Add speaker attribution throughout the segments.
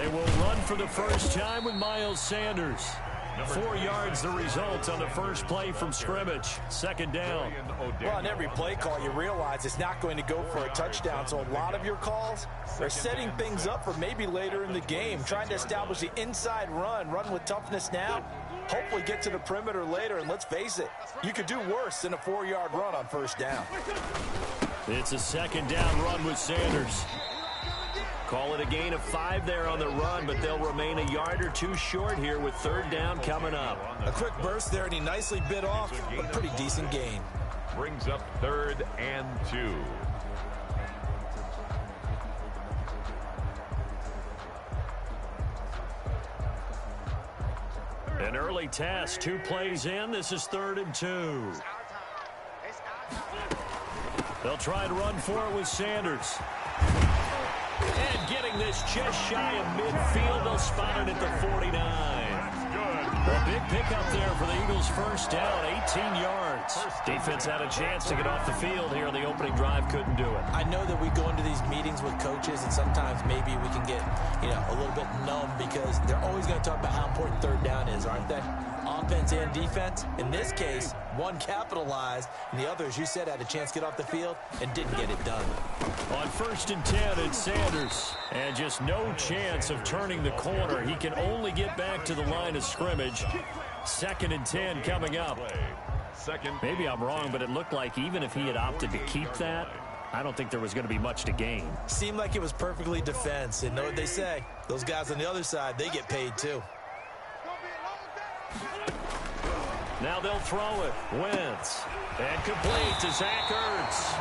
Speaker 1: They will run for the first time with Miles Sanders. 4 yards the result on the first play from scrimmage. Second down.
Speaker 2: Well, on every play call, you realize it's not going to go for a touchdown. So a lot of your calls are setting things up for maybe later in the game, trying to establish the inside run with toughness now, hopefully get to the perimeter later. And let's face it, you could do worse than a 4-yard run on first down.
Speaker 1: It's a second down run with Sanders. Call it a gain of 5 there on the run, but they'll remain a yard or two short here with third down coming up.
Speaker 2: A quick burst there, and he nicely bit off a pretty decent gain.
Speaker 3: Brings up 3rd and 2.
Speaker 1: An early test, 2 plays in. This is 3rd and 2. They'll try and run for it with Sanders. And getting this just shy of midfield, they'll spot it at the 49. A big pickup there for the Eagles' first down, 18 yards. Defense had a chance to get off the field here on the opening drive, couldn't do it.
Speaker 2: I know that we go into these meetings with coaches, and sometimes maybe we can get, a little bit numb because they're always going to talk about how important third down is, aren't they? Offense and defense. In this case, one capitalized, and the other, as you said, had a chance to get off the field and didn't get it done.
Speaker 1: On 1st and 10, it's Sanders. And just no chance of turning the corner. He can only get back to the line of scrimmage. 2nd and 10 coming up. Maybe I'm wrong, but it looked like even if he had opted to keep that, I don't think there was going to be much to gain.
Speaker 2: Seemed like it was perfectly defense. And know what they say? Those guys on the other side, they get paid too.
Speaker 1: Now they'll throw it. Wentz. And complete to Zach Ertz.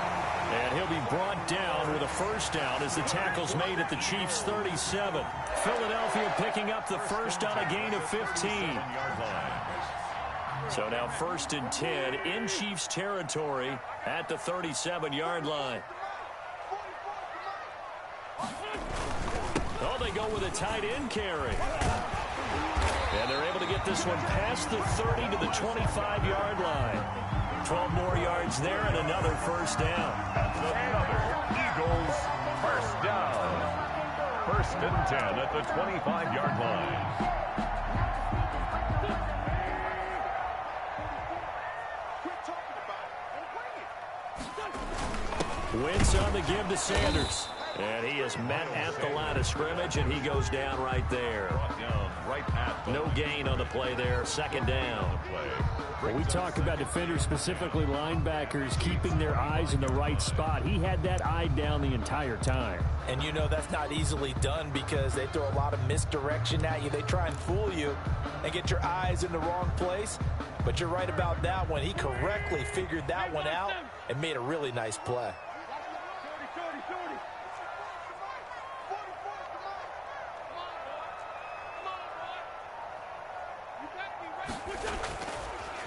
Speaker 1: And he'll be brought down with a first down as the tackle's made at the Chiefs' 37. Philadelphia picking up the first on a gain of 15. So now 1st and 10 in Chiefs territory at the 37-yard line. Oh, they go with a tight end carry. And they're able to get this one past the 30 to the 25-yard line. 12 more yards there and another first down.
Speaker 3: Eagles first down. 1st and 10 at the 25-yard line.
Speaker 1: Wentz on the give to Sanders. And he is met at the line of scrimmage, and he goes down right there. No gain on the play there. 2nd down.
Speaker 4: When we talk about defenders, specifically linebackers, keeping their eyes in the right spot. He had that eye down the entire time.
Speaker 2: And that's not easily done because they throw a lot of misdirection at you. They try and fool you and get your eyes in the wrong place. But you're right about that one. He correctly figured that one out and made a really nice play.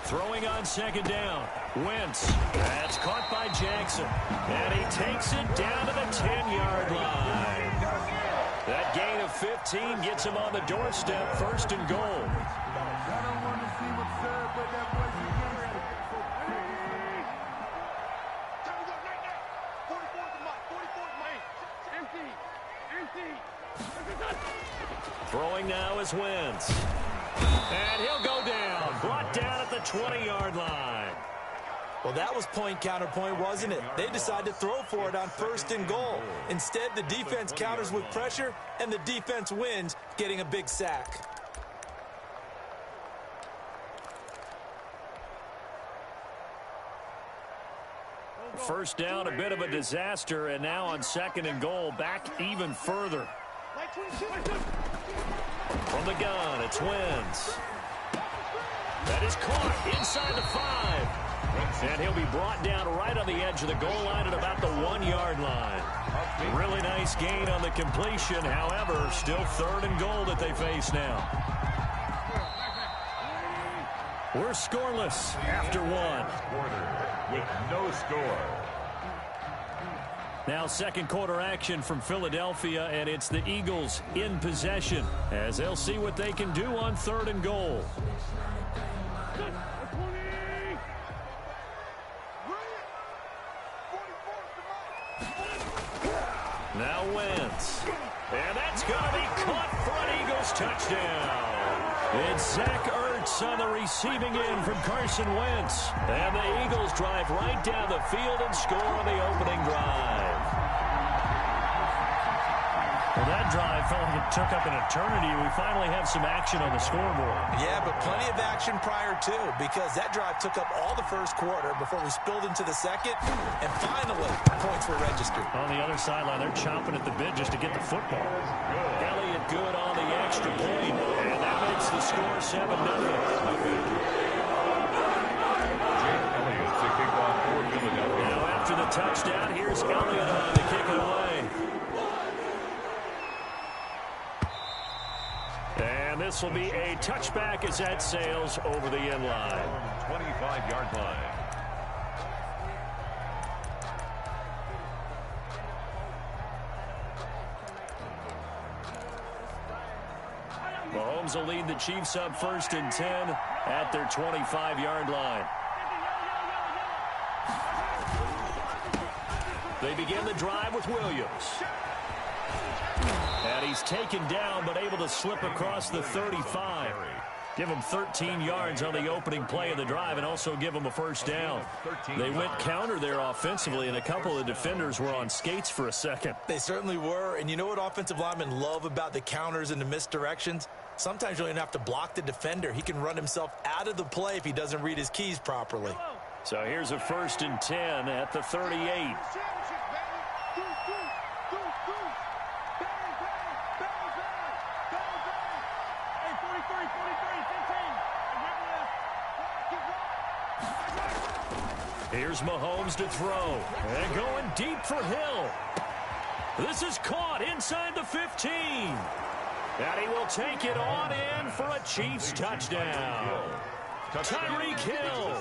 Speaker 1: Throwing on 2nd down. Wentz. That's caught by Jackson. And he takes it down to the 10-yard line. That gain of 15 gets him on the doorstep. 1st and goal. Throwing now is Wentz. And he'll go down. Brought down at the 20-yard line.
Speaker 2: Well, that was point counterpoint, wasn't it? They decided to throw for it on 1st and goal. Instead, the defense counters with pressure, and the defense wins, getting a big sack.
Speaker 1: First down, a bit of a disaster, and now on 2nd and goal, back even further. From the gun, it's Wentz. That is caught inside the 5. And he'll be brought down right on the edge of the goal line at about the 1-yard line. Really nice gain on the completion. However, still 3rd and goal that they face now. We're scoreless after 1.
Speaker 3: With no score.
Speaker 1: Now 2nd quarter action from Philadelphia, and it's the Eagles in possession as they'll see what they can do on 3rd and goal. Now Wentz. And that's going to be caught for Eagles touchdown. It's Zach Ertz on the receiving end from Carson Wentz. And the Eagles drive right down the field and score on the opening drive.
Speaker 4: Well, that drive felt like it took up an eternity. We finally have some action on the scoreboard.
Speaker 2: Yeah, but plenty of action prior to, because that drive took up all the first quarter before we spilled into the second, and finally, points were registered.
Speaker 4: On the other sideline, they're chomping at the bit just to get the football.
Speaker 1: Elliott good on the extra point, and that makes the score 7-0. Now after the touchdown, here's Elliott on to kick it away. And this will be a touchback as that sails over the end line.
Speaker 3: 25-yard line.
Speaker 1: Mahomes will lead the Chiefs up 1st and 10 at their 25-yard line. They begin the drive with Williams. And he's taken down but able to slip across the 35. Give him 13 yards on the opening play of the drive and also give him a first down. They went counter there offensively, and a couple of defenders were on skates for a second.
Speaker 2: They certainly were, and you know what offensive linemen love about the counters and the misdirections? Sometimes you don't even have to block the defender. He can run himself out of the play if he doesn't read his keys properly.
Speaker 1: So here's a 1st and 10 at the 38. Here's Mahomes to throw. And going deep for Hill. This is caught inside the 15. And he will take it on in for a Chiefs touchdown. Tyreek Hill,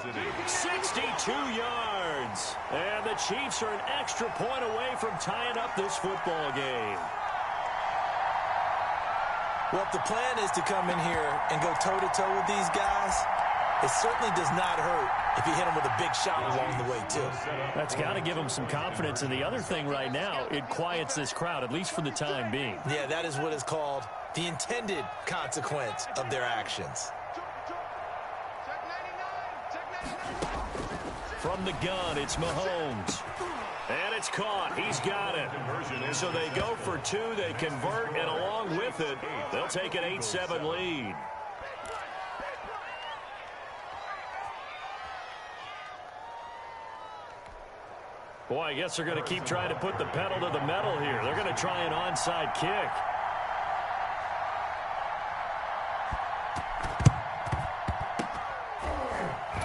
Speaker 1: 62 yards. And the Chiefs are an extra point away from tying up this football game.
Speaker 2: Well, if the plan is to come in here and go toe-to-toe with these guys, it certainly does not hurt if you hit them with a big shot along the way, too.
Speaker 4: That's got to give them some confidence. And the other thing right now, it quiets this crowd, at least for the time being.
Speaker 2: Yeah, that is what is called the intended consequence of their actions.
Speaker 1: From the gun, it's Mahomes. And it's caught. He's got it. So they go for two. They convert, and along with it, they'll take an 8-7 lead. Boy, I guess they're going to keep trying to put the pedal to the metal here. They're going to try an onside kick.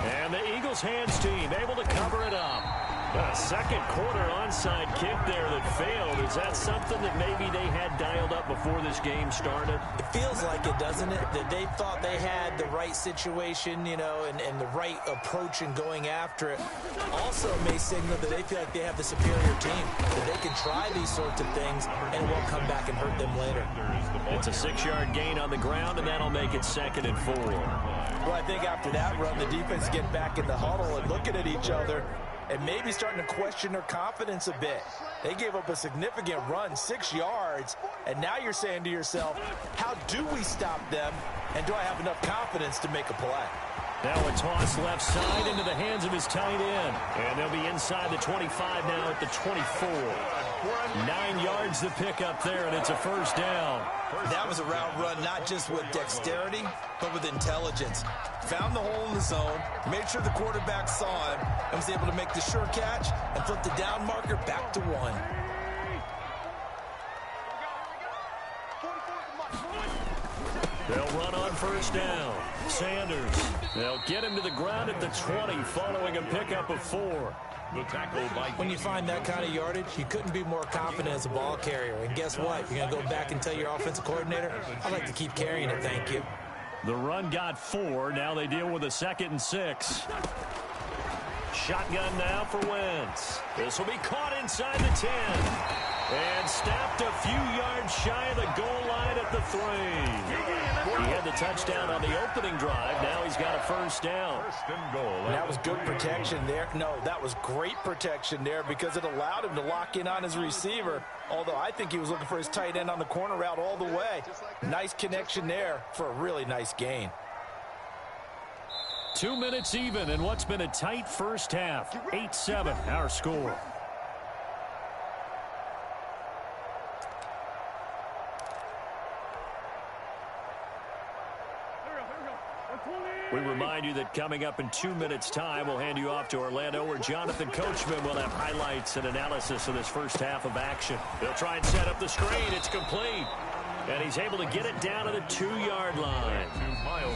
Speaker 1: And the Eagles hands team able to cover it up. A second quarter onside kick there that failed. Is that something that maybe they had dialed up before this game started?
Speaker 2: It feels like it, doesn't it? That they thought they had the right situation, you know, and the right approach in going after it. Also may signal that they feel like they have the superior team, that they can try these sorts of things and it won't come back and hurt them later.
Speaker 1: It's a 6-yard gain on the ground, and that'll make it 2nd and 4.
Speaker 2: Well, I think after that run, the defense get back in the huddle and looking at each other and maybe starting to question their confidence a bit. They gave up a significant run, 6 yards, and now you're saying to yourself, how do we stop them, and do I have enough confidence to make a play?
Speaker 1: Now a toss left side into the hands of his tight end. And they'll be inside the 25 now at the 24. 9 yards to pick up there, and it's a first down.
Speaker 2: That was a route run not just with dexterity, but with intelligence. Found the hole in the zone, made sure the quarterback saw him, and was able to make the sure catch and flip the down marker back to 1.
Speaker 1: They'll run on first down. Sanders. They'll get him to the ground at the 20 following a pickup of 4.
Speaker 3: The tackle by
Speaker 2: When you find that kind of yardage, you couldn't be more confident as a ball carrier. And guess what? You're going to go back and tell your offensive coordinator, I'd like to keep carrying it, thank you.
Speaker 1: The run got 4. Now they deal with a 2nd and 6. Shotgun now for Wentz. This will be caught inside the 10. And stopped a few yards shy of the goal line at the 3. He had the touchdown on the opening drive. Now he's got a first down.
Speaker 3: First and goal.
Speaker 2: And that was good protection there. No, that was great protection there because it allowed him to lock in on his receiver. Although I think he was looking for his tight end on the corner route all the way. Nice connection there for a really nice gain.
Speaker 4: 2 minutes even in what's been a tight first half. 8-7 our score. We remind you that coming up in 2 minutes' time, we'll hand you off to Orlando, where Jonathan Coachman will have highlights and analysis of this first half of action. They'll try and set up the screen. It's complete. And he's able to get it down to the 2-yard line.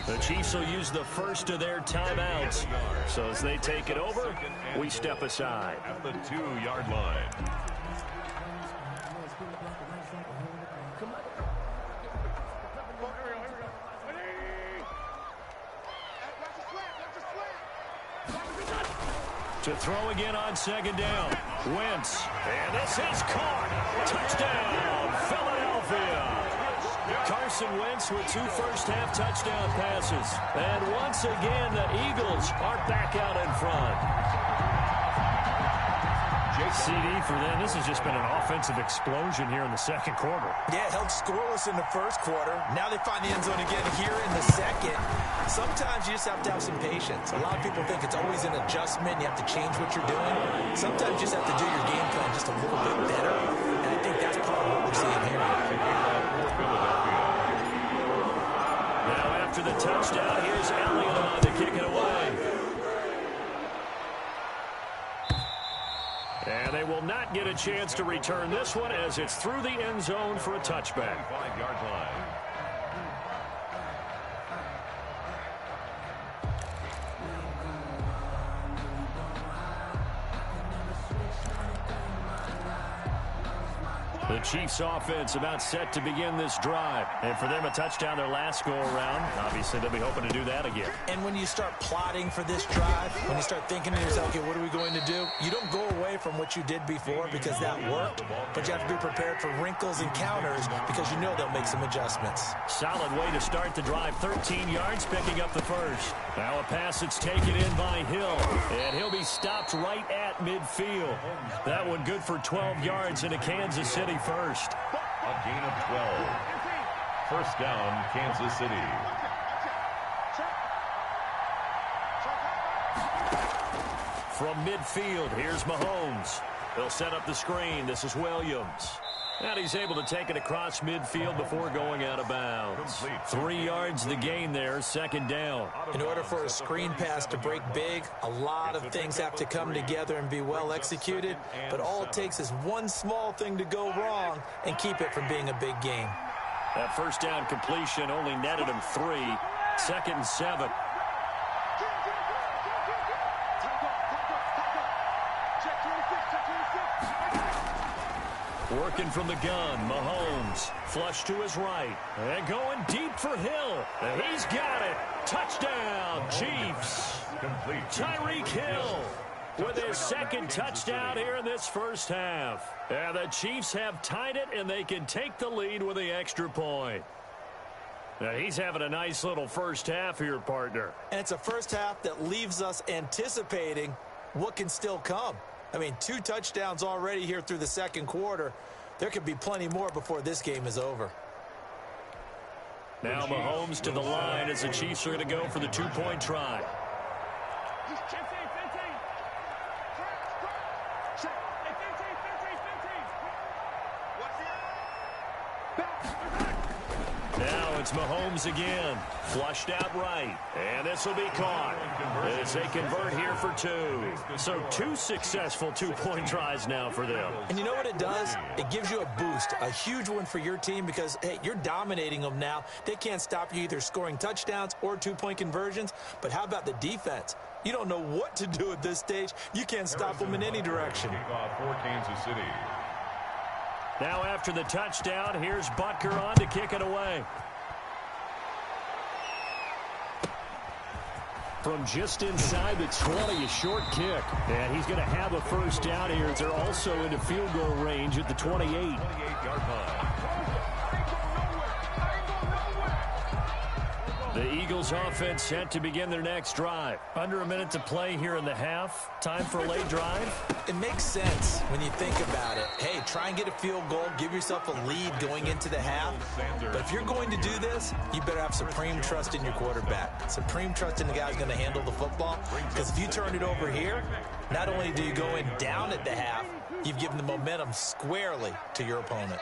Speaker 4: The Chiefs will use the first of their timeouts. So as they take it over, we step aside.
Speaker 3: At the 2-yard line.
Speaker 4: To throw again on second down. Wentz. And this is caught. Touchdown, Philadelphia. Carson Wentz with 2 first-half touchdown passes. And once again, the Eagles are back out in front. CD for them. This has just been an offensive explosion here in the second quarter.
Speaker 2: Yeah, held scoreless in the first quarter. Now they find the end zone again here in the second. Sometimes you just have to have some patience. A lot of people think it's always an adjustment. You have to change what you're doing. Sometimes you just have to do your game plan just a little bit better. And I think that's part of what we're seeing here.
Speaker 4: Now after the touchdown, here's Elliott on to kick it away. And they will not get a chance to return this one as it's through the end zone for a touchback.
Speaker 3: 5-yard line.
Speaker 4: The Chiefs offense about set to begin this drive. And for them, a touchdown their last go-around. Obviously, they'll be hoping to do that again.
Speaker 2: And when you start plotting for this drive, when you start thinking to yourself, okay, what are we going to do? You don't go away from what you did before because that worked, but you have to be prepared for wrinkles and counters because you know they'll make some adjustments.
Speaker 4: Solid way to start the drive. 13 yards, picking up the first. Now a pass that's taken in by Hill. And he'll be stopped right at midfield. That one good for 12 yards into Kansas City first.
Speaker 3: A gain of 12. First down, Kansas City.
Speaker 4: From midfield, here's Mahomes. They'll set up the screen. This is Williams. And he's able to take it across midfield before going out of bounds. 3 yards the gain there, second down.
Speaker 2: In order for a screen pass to break big, a lot of things have to come together and be well executed. But all it takes is one small thing to go wrong and keep it from being a big gain.
Speaker 4: That first down completion only netted him 3. 2nd and 7. Working from the gun, Mahomes. Flush to his right. And going deep for Hill. And he's got it. Touchdown, Chiefs.
Speaker 3: Complete.
Speaker 4: Tyreek Hill with his second touchdown here in this first half. And the Chiefs have tied it, and they can take the lead with the extra point. Now, he's having a nice little first half here, partner.
Speaker 2: And it's a first half that leaves us anticipating what can still come. I mean, 2 touchdowns already here through the second quarter. There could be plenty more before this game is over.
Speaker 4: Now Mahomes to the line as the Chiefs are going to go for the 2-point try. Now it's Mahomes again. Flushed out right. And this will be caught as they convert here for 2. So 2 successful 2-point tries now for them.
Speaker 2: And you know what it does? It gives you a boost, a huge one for your team because, hey, you're dominating them now. They can't stop you either scoring touchdowns or 2-point conversions. But how about the defense? You don't know what to do at this stage. You can't stop them in any direction.
Speaker 3: Kickoff for Kansas City.
Speaker 4: Now after the touchdown, here's Butker on to kick it away. from just inside the 20, a short kick. And he's going to have a first down here. They're also into field goal range at the 28.
Speaker 3: 28-yard line.
Speaker 4: The Eagles offense set to begin their next drive. Under a minute to play here in the half. Time for a late drive.
Speaker 2: It makes sense when you think about it. Hey, try and get a field goal. Give yourself a lead going into the half. But if you're going to do this, you better have supreme trust in your quarterback. Supreme trust in the guy who's going to handle the football. Because if you turn it over here, not only do you go in down at the half, you've given the momentum squarely to your opponent.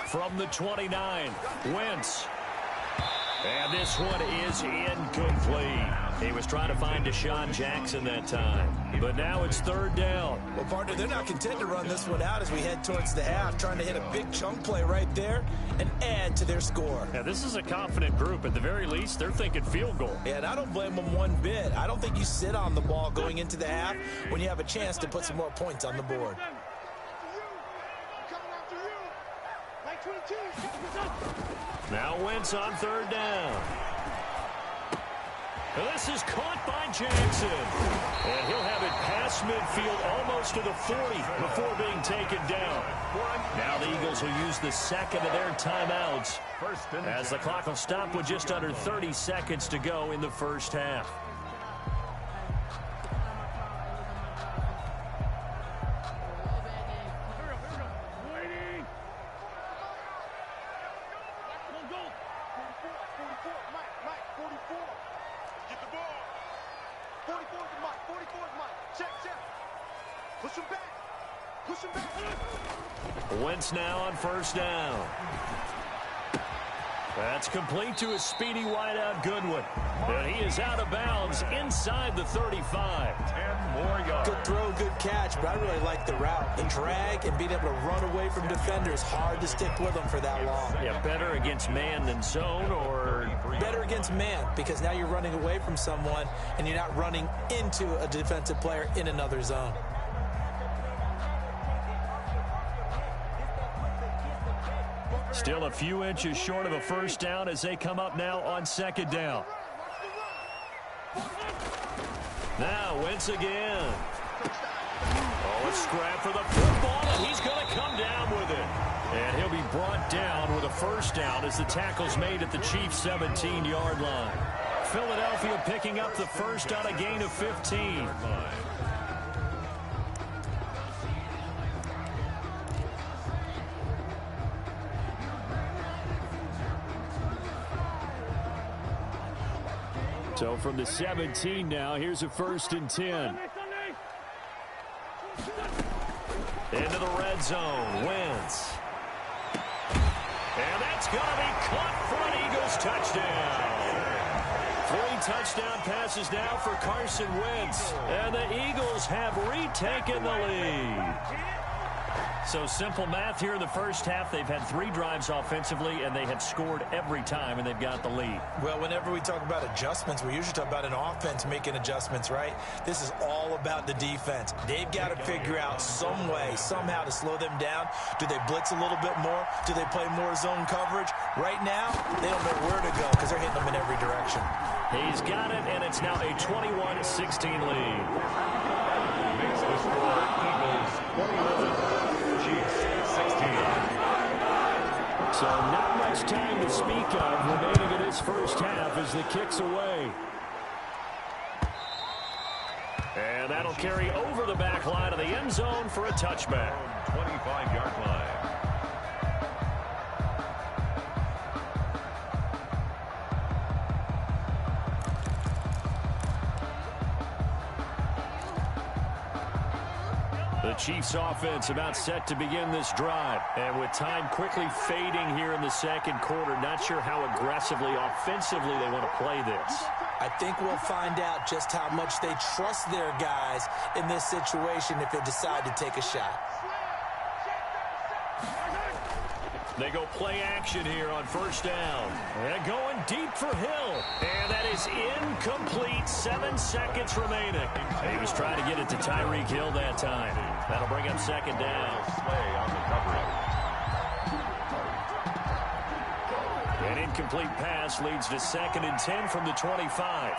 Speaker 4: From the 29, Wentz. And this one is incomplete. He was trying to find Deshaun Jackson that time. But now it's third down.
Speaker 2: Well, partner, they're not content to run this one out as we head towards the half, trying to hit a big chunk play right there and add to their score.
Speaker 4: Yeah, this is a confident group. At the very least, they're thinking field goal.
Speaker 2: Yeah, and I don't blame them one bit. I don't think you sit on the ball going into the half when you have a chance to put some more points on the board.
Speaker 4: Now Wentz on third down. This is caught by Jackson. And he'll have it past midfield almost to the 40 before being taken down. Now the Eagles will use the second of their timeouts as the clock will stop with just under 30 seconds to go in the first half. Wentz now on first down. That's complete to a speedy wideout Goodwin. And he is out of bounds inside the 35.
Speaker 3: 10 more yards.
Speaker 2: Good throw, good catch, but I really like the route. The drag and being able to run away from defenders, hard to stick with them for that long.
Speaker 4: Yeah, better against man than zone, or
Speaker 2: better against man, because now you're running away from someone and you're not running into a defensive player in another zone.
Speaker 4: Still a few inches short of a first down as they come up now on second down. Now Wentz again. Oh, a scrap for the football, and he's going to come down with it. And he'll be brought down with a first down as the tackle's made at the Chiefs' 17-yard line. Philadelphia picking up the first on a gain of 15. So from the 17 now, here's a 1st and 10. Into the red zone, Wentz. And that's going to be caught for an Eagles touchdown. 3 touchdown passes now for Carson Wentz. And the Eagles have retaken the lead. So simple math here in the first half. They've had 3 drives offensively, and they have scored every time, and they've got the lead.
Speaker 2: Well, whenever we talk about adjustments, we usually talk about an offense making adjustments, right? This is all about the defense. They've got to figure out some way, somehow to slow them down. Do they blitz a little bit more? Do they play more zone coverage? Right now, they don't know where to go because they're hitting them in every direction. He's got it, and it's now a 21-16 lead.
Speaker 3: Makes the score Eagles 21.
Speaker 4: So not much time to speak of remaining in this first half as the kick's away. And that'll carry over the back line of the end zone for a touchback.
Speaker 3: 25-yard line.
Speaker 4: The Chiefs offense about set to begin this drive. And with time quickly fading here in the second quarter, not sure how aggressively, offensively they want to play this.
Speaker 2: I think we'll find out just how much they trust their guys in this situation if they decide to take a shot.
Speaker 4: They go play action here on first down. And going deep for Hill. And that is incomplete. 7 seconds remaining. He was trying to get it to Tyreek Hill that time. That'll bring up second down.
Speaker 3: Slay on the coverage.
Speaker 4: incomplete pass leads to 2nd and 10 from the 25.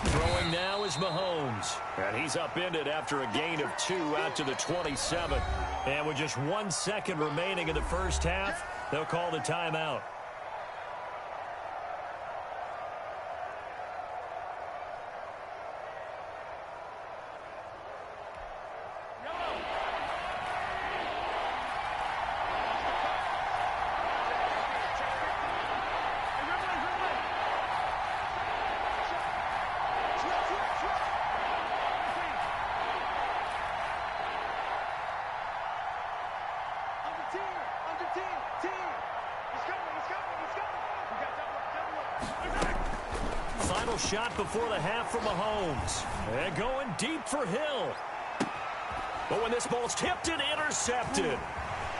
Speaker 4: Throwing now is Mahomes. And he's upended after a gain of 2 out to the 27. And with just 1 second remaining in the first half, they'll call the timeout. Final shot before the half for Mahomes. And going deep for Hill. But when this ball's tipped and intercepted.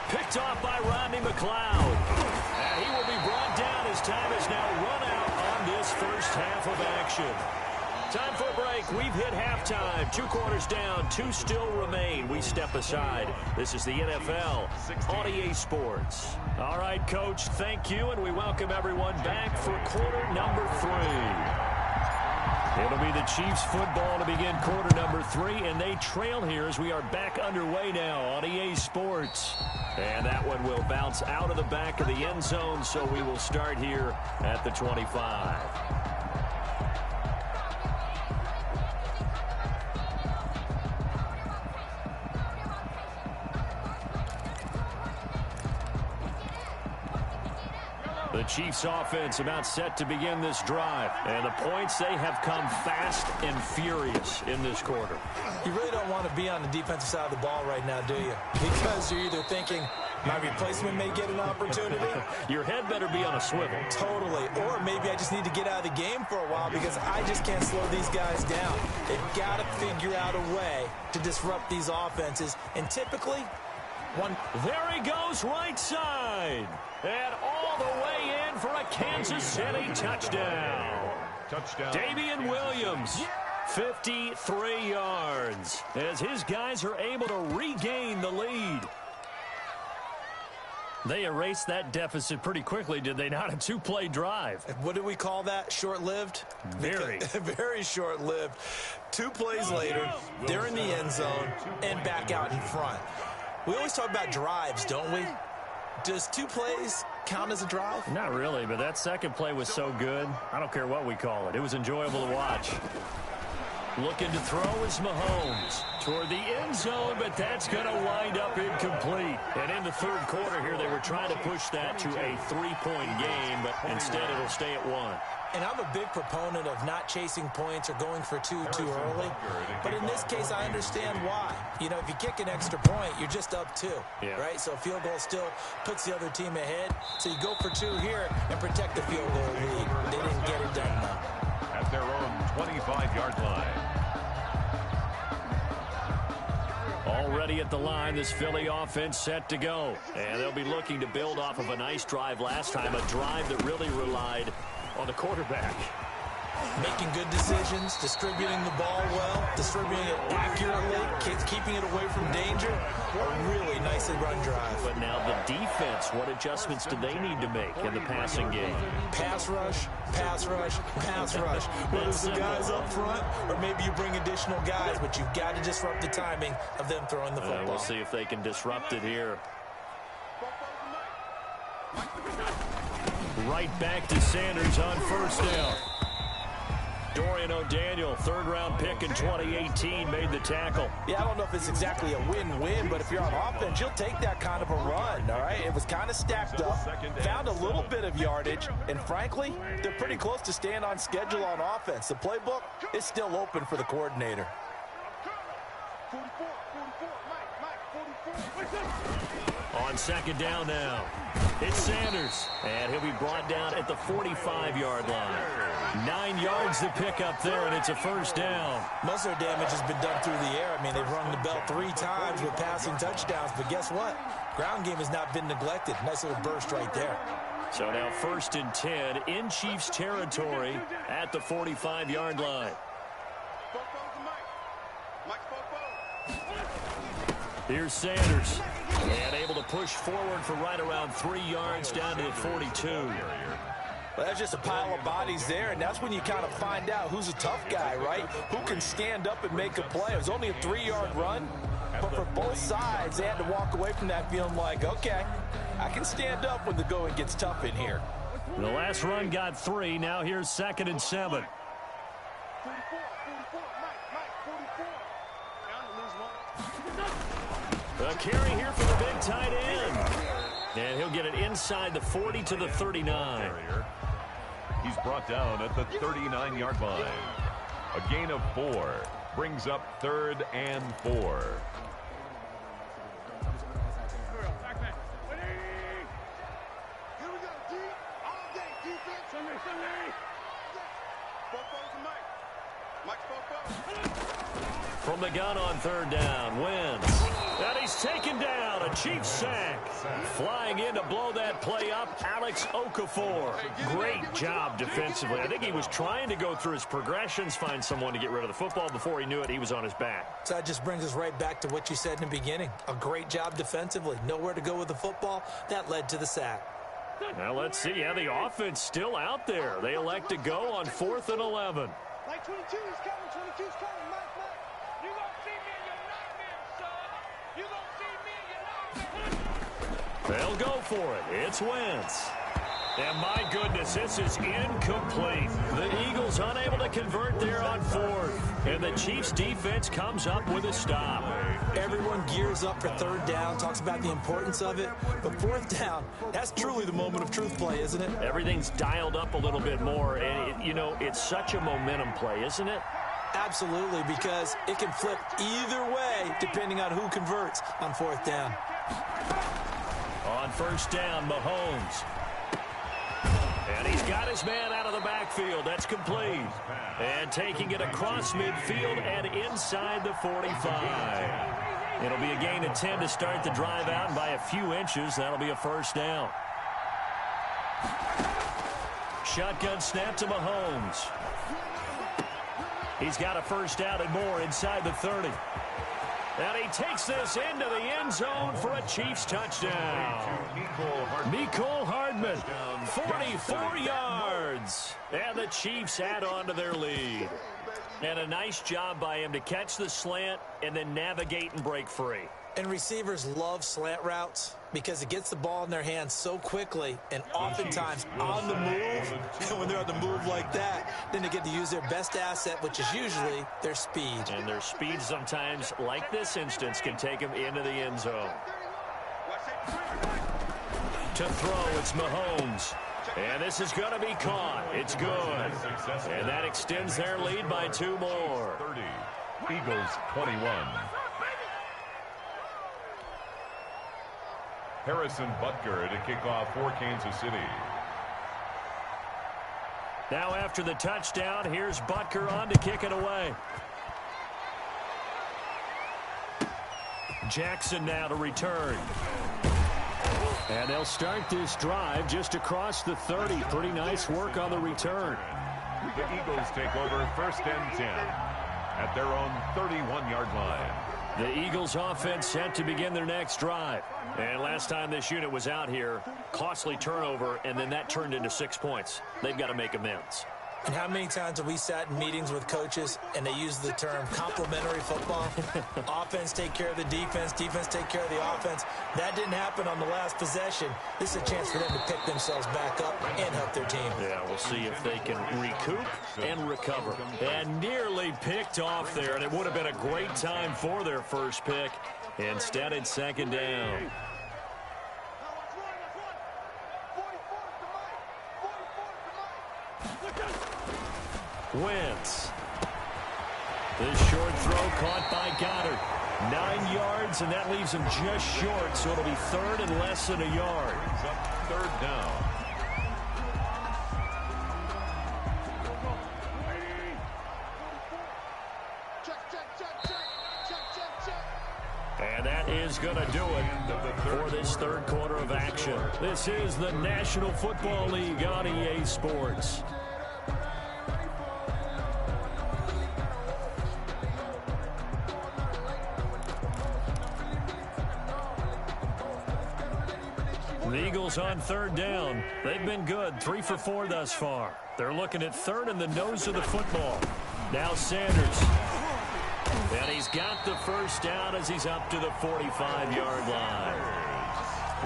Speaker 4: Picked off by Rodney McLeod. And he will be brought down as time has now run out on this first half of action. Time for a break. We've hit halftime. 2 quarters down. 2 still remain. We step aside. This is the NFL on EA Sports. All right, Coach, thank you, and we welcome everyone back for quarter number 3. It'll be the Chiefs football to begin quarter number 3, and they trail here as we are back underway now on EA Sports. And that one will bounce out of the back of the end zone, so we will start here at the 25. The Chiefs offense about set to begin this drive. And the points, they have come fast and furious in this quarter.
Speaker 2: You really don't want to be on the defensive side of the ball right now, do you? Because you're either thinking, my replacement may get an opportunity.
Speaker 4: Your head better be on a swivel.
Speaker 2: Totally. Or maybe I just need to get out of the game for a while because I just can't slow these guys down. They've got to figure out a way to disrupt these offenses. And typically,
Speaker 4: there he goes right side. And all the way in for a Kansas City touchdown. Damian Williams, 53 yards, as his guys are able to regain the lead. They erased that deficit pretty quickly, did they not? A 2-play drive.
Speaker 2: What do we call that? Short-lived?
Speaker 4: Very.
Speaker 2: Very short-lived. 2 plays later, they're in the end zone and back out in front. We always talk about drives, don't we? Does 2 plays count as a drive?
Speaker 4: Not really, but that second play was so good. I don't care what we call it. It was enjoyable to watch. Looking to throw is Mahomes toward the end zone, but that's going to wind up incomplete. And in the third quarter here, they were trying to push that to a 3-point game, but instead it'll stay at 1.
Speaker 2: And I'm a big proponent of not chasing points or going for 2 too early. But in this case, I understand why. You know, if you kick an extra point, you're just up 2, right? So a field goal still puts the other team ahead. So you go for 2 here and protect the field goal lead. They didn't get it done, though.
Speaker 3: At their own 25-yard line.
Speaker 4: Already at the line, this Philly offense set to go. And they'll be looking to build off of a nice drive last time, a drive that really relied on the quarterback.
Speaker 2: Making good decisions, distributing the ball well, distributing it accurately, keeping it away from danger. A really nicely run drive.
Speaker 4: But now the defense, what adjustments do they need to make in the passing game?
Speaker 2: Pass rush, pass rush, pass rush. Whether it's the guys up front or maybe you bring additional guys, but you've got to disrupt the timing of them throwing the football.
Speaker 4: We'll see if they can disrupt it here. Right back to Sanders on first down. Dorian O'Daniel, 3rd-round pick in 2018, made the tackle.
Speaker 2: Yeah, I don't know if it's exactly a win-win, but if you're on offense, you'll take that kind of a run, all right? It was kind of stacked up, found a little bit of yardage, and frankly, they're pretty close to staying on schedule on offense. The playbook is still open for the coordinator.
Speaker 4: On 2nd down now, it's Sanders, and he'll be brought down at the 45-yard line. 9 yards to pick up there, and it's a first down.
Speaker 2: Most of their damage has been done through the air. I mean, they've rung the bell 3 times with passing touchdowns, but guess what? Ground game has not been neglected. Nice little burst right there.
Speaker 4: So now 1st and 10 in Chiefs territory at the 45-yard line. Here's Sanders. And able to push forward for right around 3 yards down to the 42.
Speaker 2: Well, that's just a pile of bodies there, and that's when you kind of find out who's a tough guy, right? Who can stand up and make a play. It was only a 3-yard run, but for both sides, they had to walk away from that feeling like, okay, I can stand up when the going gets tough in here.
Speaker 4: The last run got 3. Now here's 2nd and 7. A carry here for the big tight end. And he'll get it inside the 40 to the 39.
Speaker 3: He's brought down at the 39-yard line. A gain of 4 brings up 3rd and 4.
Speaker 4: From the gun on 3rd down, Wentz. And he's taken down, a Chiefs sack. Flying in to blow that play up, Alex Okafor. Great job defensively. I think he was trying to go through his progressions, find someone to get rid of the football. Before he knew it, he was on his back.
Speaker 2: So that just brings us right back to what you said in the beginning. A great job defensively. Nowhere to go with the football. That led to the sack.
Speaker 4: Now let's see. Yeah, the offense still out there. They elect to go on 4th and 11.
Speaker 5: Like 22 is coming, 22 is coming, Mike. You gonna see me in your nightmares, son. You gonna see me in your nightmares.
Speaker 4: They'll go for it. It's Wentz. And my goodness, this is incomplete. The Eagles unable to convert there on 4th. And the Chiefs defense comes up with a stop.
Speaker 2: Everyone gears up for 3rd down, talks about the importance of it. But 4th down, that's truly the moment of truth play, isn't it?
Speaker 4: Everything's dialed up a little bit more. And, it's such a momentum play, isn't it?
Speaker 2: Absolutely, because it can flip either way depending on who converts on 4th down.
Speaker 4: On 1st down, Mahomes. And he's got his man out of the backfield. That's complete. And taking it across midfield and inside the 45. It'll be a gain of 10 to start the drive out, and by a few inches, that'll be a 1st down. Shotgun snap to Mahomes. He's got a 1st down and more inside the 30. And he takes this into the end zone for a Chiefs touchdown. Mecole Hardman, 44 yards. And the Chiefs add on to their lead. And a nice job by him to catch the slant and then navigate and break free.
Speaker 2: And receivers love slant routes because it gets the ball in their hands so quickly and oftentimes on the move. And when they're on the move like that, then they get to use their best asset, which is usually their speed.
Speaker 4: And their speed sometimes, like this instance, can take them into the end zone. To throw, it's Mahomes. And this is going to be caught. It's good. And that extends their lead by 2 more.
Speaker 3: 30. Eagles 21. Harrison Butker to kick off for Kansas City.
Speaker 4: Now after the touchdown, here's Butker on to kick it away. Jackson now to return. And they'll start this drive just across the 30. Pretty nice work on the return.
Speaker 3: The Eagles take over 1st and 10 at their own 31-yard line.
Speaker 4: The Eagles offense set to begin their next drive. And last time this unit was out here, costly turnover, and then that turned into 6 points. They've got to make amends.
Speaker 2: And how many times have we sat in meetings with coaches and they use the term complementary football? Offense take care of the defense, defense take care of the offense. That didn't happen on the last possession. This is a chance for them to pick themselves back up and help their team.
Speaker 4: Yeah, we'll see if they can recoup and recover. And nearly picked off there, and it would have been a great time for their first pick. Instead, it's 2nd down. Wentz. This short throw caught by Goddard. 9 yards, and that leaves him just short, so it'll be 3rd and less than a yard.
Speaker 3: 3rd down.
Speaker 4: And that is is going to do it for this third quarter of action. This is the National Football League on EA Sports. The Eagles on third down. They've been good, 3 for 4 thus far. They're looking at third in the nose of the football. Now Sanders. And he's got the first down as he's up to the 45-yard line.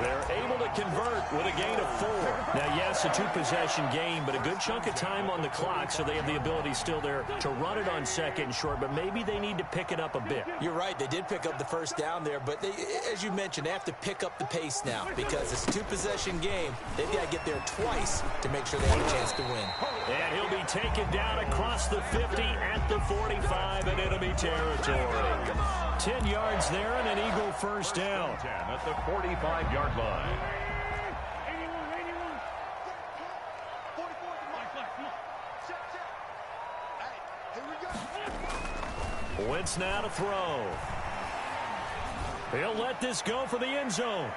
Speaker 4: They're able to convert with a gain of 4. Now, yes, a 2-possession game, but a good chunk of time on the clock, so they have the ability still there to run it on second and short, but maybe they need to pick it up a bit.
Speaker 2: You're right. They did pick up the first down there, but they, as you mentioned, they have to pick up the pace now because it's a 2-possession game. They've got to get there twice to make sure they have a chance to win.
Speaker 4: And he'll be taken down across the 50 at the 45 in enemy territory. 10 yards there and an Eagle first down.
Speaker 3: At the 45-yard line.
Speaker 5: 81. 44. Hey, here we go.
Speaker 4: Wentz now to throw. He'll let this go for the end zone.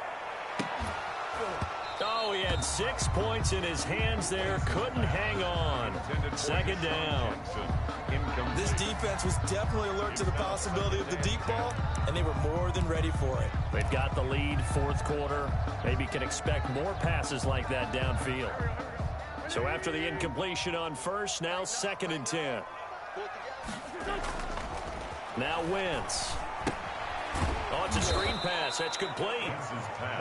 Speaker 4: Oh, he had 6 points in his hands there. Couldn't hang on. Second down.
Speaker 2: This defense was definitely alert to the possibility of the deep ball, and they were more than ready for it.
Speaker 4: They've got the lead, fourth quarter. Maybe can expect more passes like that downfield. So after the incompletion on first, now 2nd and 10. Now Wentz. Oh, it's a screen pass. That's complete.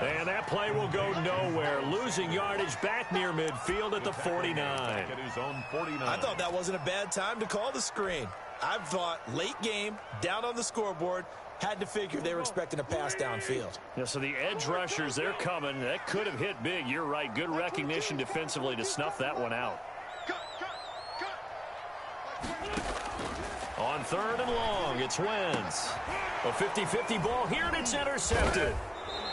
Speaker 4: And that play will go nowhere. Losing yardage back near midfield at the 49.
Speaker 2: I thought that wasn't a bad time to call the screen. I thought late game, down on the scoreboard, had to figure they were expecting a pass downfield.
Speaker 4: Yeah, so the edge rushers, they're coming. That could have hit big. You're right. Good recognition defensively to snuff that one out. On third and long, it's Wentz. A 50-50 ball here, and it's intercepted.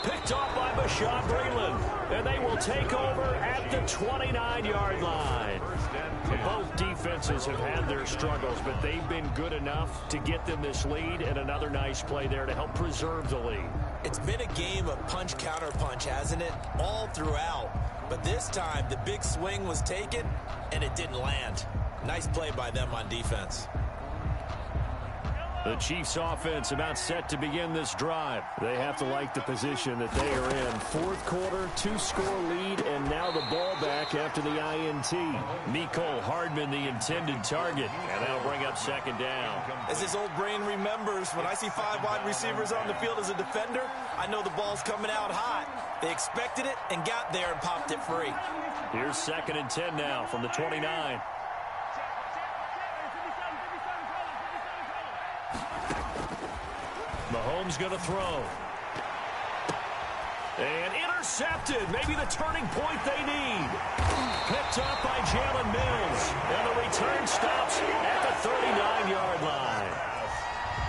Speaker 4: Picked off by Bashaud Breeland. And they will take over at the 29-yard line. Both defenses have had their struggles, but they've been good enough to get them this lead, and another nice play there to help preserve the lead.
Speaker 2: It's been a game of punch-counter-punch, hasn't it? All throughout. But this time, the big swing was taken, and it didn't land. Nice play by them on defense.
Speaker 4: The Chiefs offense about set to begin this drive. They have to like the position that they are in. Fourth quarter, 2-score lead, and now the ball back after the INT. Mecole Hardman, the intended target, and that'll bring up 2nd down.
Speaker 2: As his old brain remembers, when I see 5 wide receivers on the field as a defender, I know the ball's coming out hot. They expected it and got there and popped it free.
Speaker 4: Here's 2nd and 10 now from the 29. Mahomes going to throw. And intercepted. Maybe the turning point they need. Picked up by Jalen Mills. And the return stops at the 39-yard line.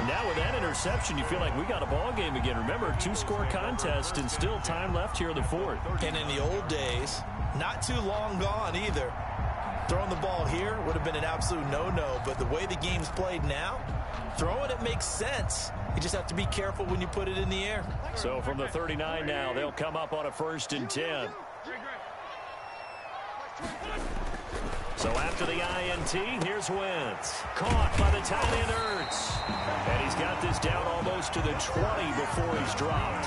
Speaker 4: And now with that interception, you feel like we got a ball game again. Remember, 2-score contest and still time left here in the fourth.
Speaker 2: And in the old days, not too long gone either. Throwing the ball here would have been an absolute no-no. But the way the game's played now, throwing it makes sense. You just have to be careful when you put it in the air.
Speaker 4: So from the 39 now, they'll come up on a 1st and 10. So after the INT, here's Wentz. Caught by the tight end Ertz. And he's got this down almost to the 20 before he's dropped.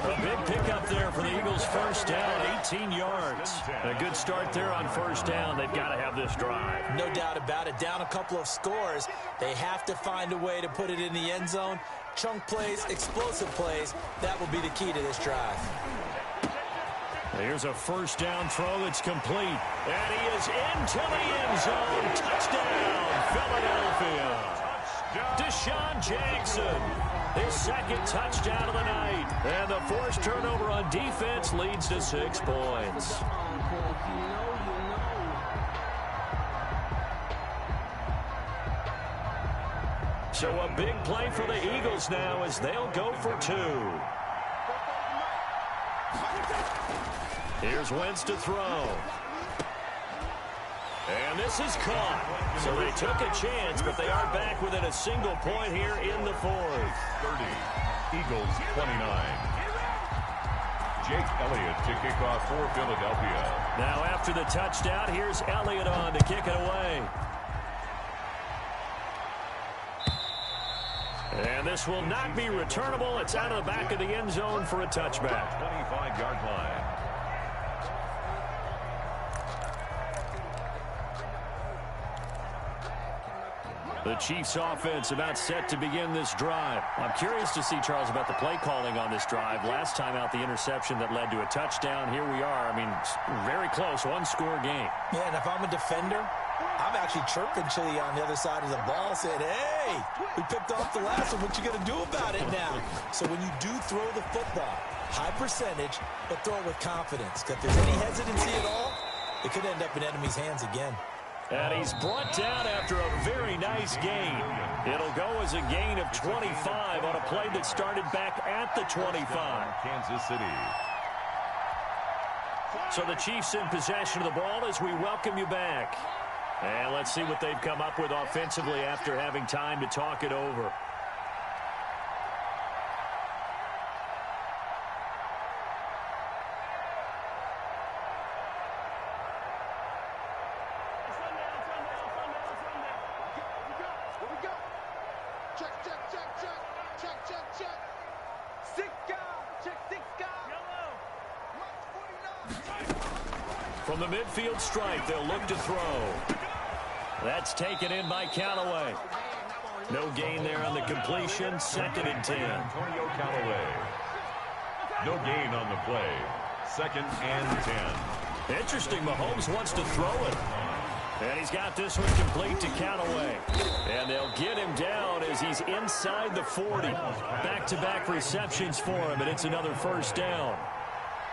Speaker 4: A big pickup there for the Eagles' first down, 18 yards. A good start there on first down. They've got to have this drive.
Speaker 2: No doubt about it. Down a couple of scores. They have to find a way to put it in the end zone. Chunk plays, explosive plays. That will be the key to this drive.
Speaker 4: Here's a first down throw that's complete. And he is into the end zone. Touchdown, Philadelphia. Deshaun Jackson, his 2nd touchdown of the night. And the forced turnover on defense leads to 6 points. So a big play for the Eagles now as they'll go for 2. Here's Wentz to throw. And this is caught. So they took a chance, but they are back within a single point here in the fourth.
Speaker 3: 30, Eagles 29. Jake Elliott to kick off for Philadelphia.
Speaker 4: Now after the touchdown, here's Elliott on to kick it away. And this will not be returnable. It's out of the back of the end zone for a touchback.
Speaker 3: 25-yard line.
Speaker 4: The Chiefs offense about set to begin this drive. I'm curious to see, Charles, about the play calling on this drive. Last time out, the interception that led to a touchdown. Here we are. I mean, very close, one-score game.
Speaker 2: Yeah, and if I'm a defender, I'm actually chirping Chili on the other side of the ball, saying, hey, we picked off the last one. What you going to do about it now? So when you do throw the football, high percentage, but throw it with confidence. Because if there's any hesitancy at all, it could end up in enemy's hands again.
Speaker 4: And he's brought down after a very nice gain. It'll go as a gain of 25 on a play that started back at the 25.
Speaker 3: Kansas City.
Speaker 4: So the Chiefs in possession of the ball as we welcome you back. And let's see what they've come up with offensively after having time to talk it over. From the midfield stripe, they'll look to throw. That's taken in by Callaway. No gain there on the completion. 2nd and 10.
Speaker 3: Antonio Callaway. No gain on the play. 2nd and 10.
Speaker 4: Interesting. Mahomes wants to throw it. And he's got this one complete to Callaway. And they'll get him down as he's inside the 40. Back-to-back receptions for him, and it's another first down.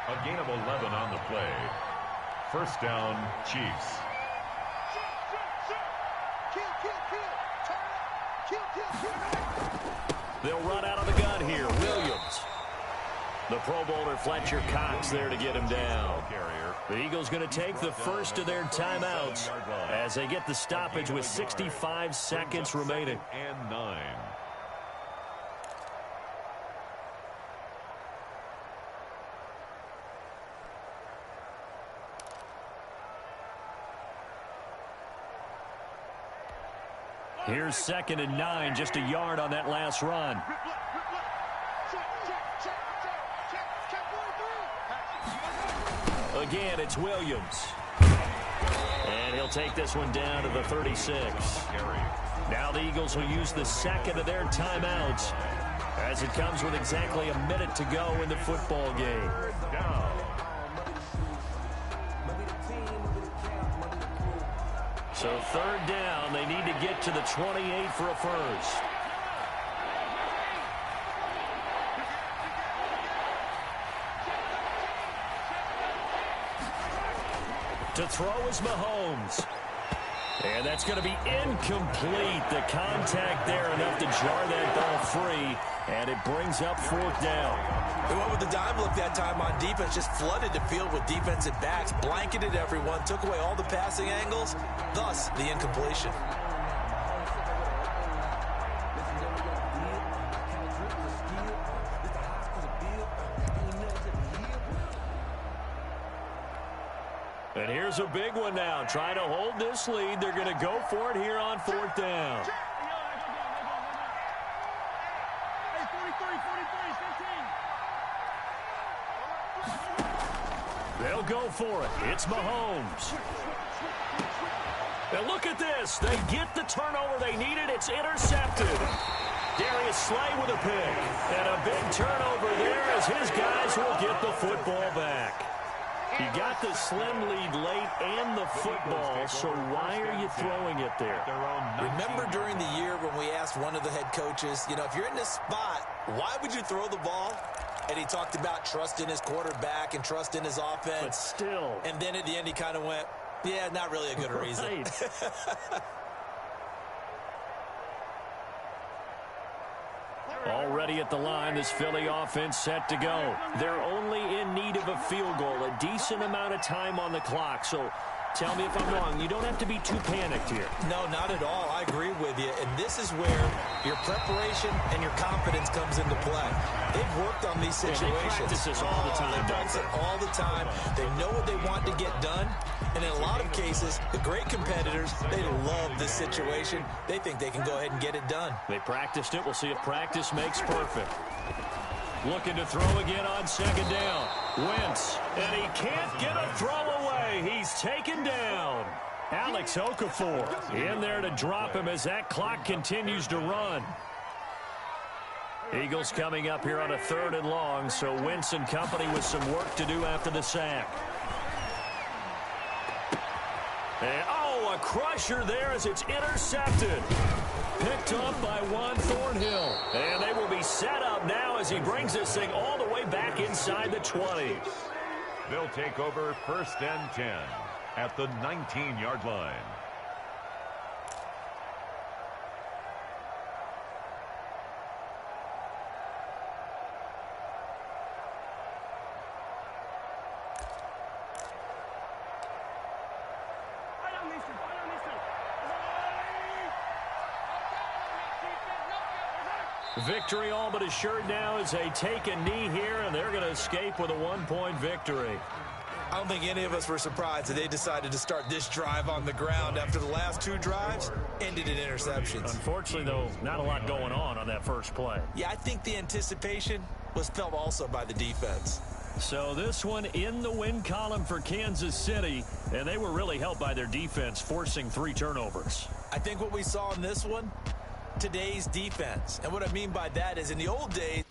Speaker 3: A gain of 11 on the play. First down, Chiefs.
Speaker 4: They'll run out of the gun here. Williams. The Pro Bowler Fletcher Cox there to get him down. The Eagles going to take the first of their timeouts as they get the stoppage with 65 seconds remaining.
Speaker 3: And 9.
Speaker 4: Here's 2nd and 9, just a yard on that last run. Again, it's Williams. And he'll take this one down to the 36. Now the Eagles will use the second of their timeouts as it comes with exactly a minute to go in the football game. So 3rd down, they need to get to the 28 for a first. To throw is Mahomes. And that's going to be incomplete. The contact there enough to jar that ball free. And it brings up 4th down.
Speaker 2: They went with the dime look that time on defense, just flooded the field with defensive backs, blanketed everyone, took away all the passing angles, thus the incompletion.
Speaker 4: And here's a big one now. Trying to hold this lead. They're going to go for it here on 4th down. They'll go for it. It's Mahomes. And look at this. They get the turnover they needed. It's intercepted. Darius Slay with a pick. And a big turnover there as his guys will get the football back. You got the slim lead late and the football, so why are you throwing it there?
Speaker 2: Remember during the year when we asked one of the head coaches, you know, if you're in this spot, why would you throw the ball? And he talked about trust in his quarterback and trust in his offense.
Speaker 4: But still.
Speaker 2: And then at the end he kind of went, yeah, not really a good reason.
Speaker 4: Right. Already at the line, this Philly offense set to go. They're only in need of a field goal, a decent amount of time on the clock. So Tell me if I'm wrong. You don't have to be too panicked here.
Speaker 2: No, not at all. I agree with you. And this is where your preparation and your confidence comes into play. They've worked on these situations.
Speaker 4: Yeah, they practice this all the time.
Speaker 2: They practice it all the time. They know what they want to get done. And in a lot of cases, the great competitors, they love this situation. They think they can go ahead and get it done.
Speaker 4: They practiced it. We'll see if practice makes perfect. Looking to throw again on second down. Wentz, and he can't get a throw away. He's taken down. Alex Okafor in there to drop him as that clock continues to run. Eagles coming up here on a 3rd and long, so Wentz and company with some work to do after the sack. And, a crusher there as it's intercepted. Picked up by Juan Thornhill. And they will be set up now as he brings this thing all the way back inside the 20.
Speaker 3: They'll take over 1st and 10 at the 19-yard line.
Speaker 4: Victory all but assured now as they take a knee here, and they're going to escape with a 1-point victory.
Speaker 2: I don't think any of us were surprised that they decided to start this drive on the ground after the last 2 drives ended in interceptions.
Speaker 4: Unfortunately, though, not a lot going on that first play.
Speaker 2: Yeah, I think the anticipation was felt also by the defense.
Speaker 4: So this one in the win column for Kansas City, and they were really helped by their defense forcing 3 turnovers.
Speaker 2: I think what we saw in this one, today's defense. And what I mean by that is in the old days,